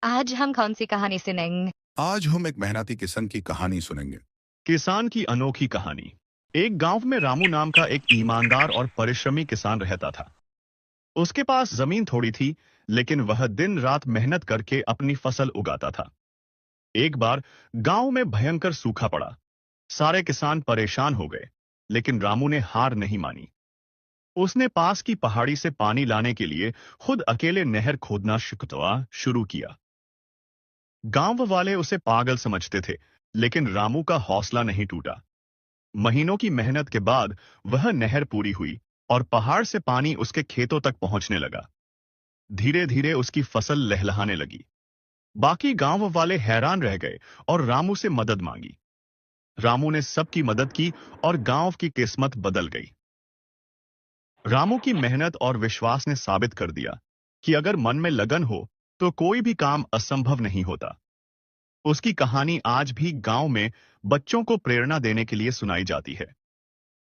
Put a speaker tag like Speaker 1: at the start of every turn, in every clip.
Speaker 1: आज हम कौन सी कहानी सुनेंगे?
Speaker 2: आज हम एक मेहनती किसान की कहानी सुनेंगे।
Speaker 3: किसान की अनोखी कहानी। एक गांव में रामू नाम का एक ईमानदार और परिश्रमी किसान रहता था। उसके पास जमीन थोड़ी थी, लेकिन वह दिन रात मेहनत करके अपनी फसल उगाता था। एक बार गांव में भयंकर सूखा पड़ा। सारे किसान परेशान हो गए, लेकिन रामू ने हार नहीं मानी। उसने पास की पहाड़ी से पानी लाने के लिए खुद अकेले नहर खोदना शुरू किया। गांव वाले उसे पागल समझते थे, लेकिन रामू का हौसला नहीं टूटा। महीनों की मेहनत के बाद वह नहर पूरी हुई और पहाड़ से पानी उसके खेतों तक पहुंचने लगा। धीरे धीरे उसकी फसल लहलहाने लगी। बाकी गांव वाले हैरान रह गए और रामू से मदद मांगी। रामू ने सबकी मदद की और गांव की किस्मत बदल गई। रामू की मेहनत और विश्वास ने साबित कर दिया कि अगर मन में लगन हो तो कोई भी काम असंभव नहीं होता। उसकी कहानी आज भी गांव में बच्चों को प्रेरणा देने के लिए सुनाई जाती है।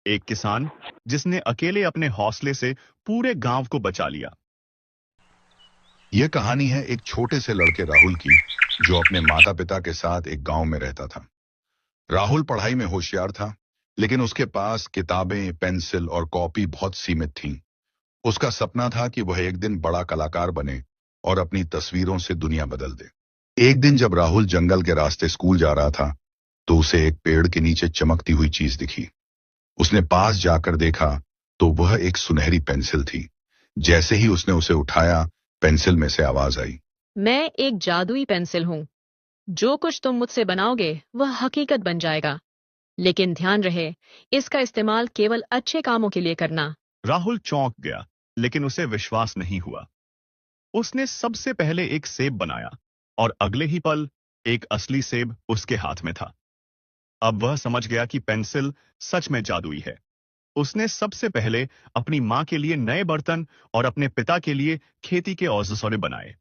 Speaker 3: एक किसान जिसने अकेले अपने हौसले से पूरे गांव को बचा लिया।
Speaker 2: यह कहानी है एक छोटे से लड़के राहुल की, जो अपने माता पिता के साथ एक गांव में रहता था। राहुल पढ़ाई में होशियार था, लेकिन उसके पास किताबें, पेंसिल और कॉपी बहुत सीमित थीं। उसका सपना था कि वह एक दिन बड़ा कलाकार बने और अपनी तस्वीरों से दुनिया बदल दे। एक दिन जब राहुल जंगल के रास्ते स्कूल जा रहा था, तो उसे एक पेड़ के नीचे चमकती हुई चीज दिखी। उसने पास जाकर देखा तो वह एक सुनहरी पेंसिल थी। जैसे ही उसने उसे उठाया, पेंसिल में से आवाज आई,
Speaker 4: मैं एक जादुई पेंसिल हूँ। जो कुछ तुम मुझसे बनाओगे वह हकीकत बन जाएगा। लेकिन ध्यान रहे, इसका इस्तेमाल केवल अच्छे कामों के लिए करना।
Speaker 3: राहुल चौंक गया, लेकिन उसे विश्वास नहीं हुआ। उसने सबसे पहले एक सेब बनाया और अगले ही पल एक असली सेब उसके हाथ में था। अब वह समझ गया कि पेंसिल सच में जादुई है। उसने सबसे पहले अपनी मां के लिए नए बर्तन और अपने पिता के लिए खेती के औज़ार बनाए।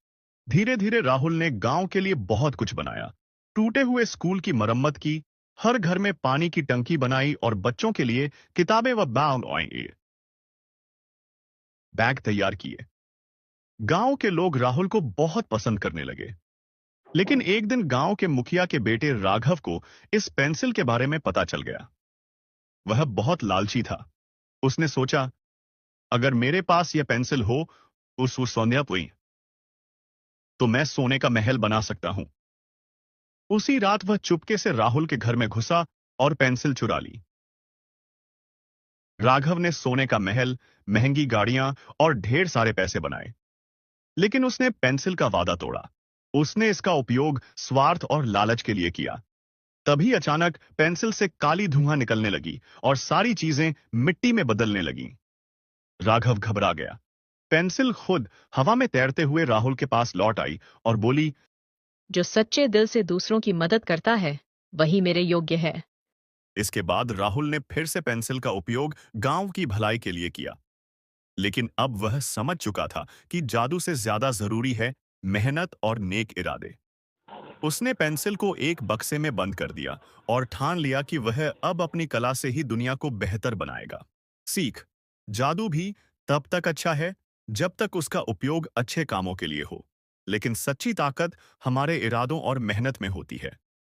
Speaker 3: धीरे धीरे राहुल ने गांव के लिए बहुत कुछ बनाया। टूटे हुए स्कूल की मरम्मत की, हर घर में पानी की टंकी बनाई और बच्चों के लिए किताबें व बैग तैयार किए। गांव के लोग राहुल को बहुत पसंद करने लगे। लेकिन एक दिन गांव के मुखिया के बेटे राघव को इस पेंसिल के बारे में पता चल गया। वह बहुत लालची था। उसने सोचा, अगर मेरे पास यह पेंसिल हो उस सौंदर्यपूर्ण, तो मैं सोने का महल बना सकता हूं। उसी रात वह चुपके से राहुल के घर में घुसा और पेंसिल चुरा ली। राघव ने सोने का महल, महंगी गाड़ियां और ढेर सारे पैसे बनाए। लेकिन उसने पेंसिल का वादा तोड़ा। उसने इसका उपयोग स्वार्थ और लालच के लिए किया। तभी अचानक पेंसिल से काली धुआं निकलने लगी और सारी चीजें मिट्टी में बदलने लगीं। राघव घबरा गया। पेंसिल खुद हवा में तैरते हुए राहुल के पास लौट आई और बोली,
Speaker 4: जो सच्चे दिल से दूसरों की मदद करता है वही मेरे योग्य है।
Speaker 3: इसके बाद राहुल ने फिर से पेंसिल का उपयोग गांव की भलाई के लिए किया। लेकिन अब वह समझ चुका था कि जादू से ज्यादा जरूरी है मेहनत और नेक इरादे। उसने पेंसिल को एक बक्से में बंद कर दिया और ठान लिया कि वह अब अपनी कला से ही दुनिया को बेहतर बनाएगा। सीख: जादू भी तब तक अच्छा है जब तक उसका उपयोग अच्छे कामों के लिए हो, लेकिन सच्ची ताकत हमारे इरादों और मेहनत में होती है।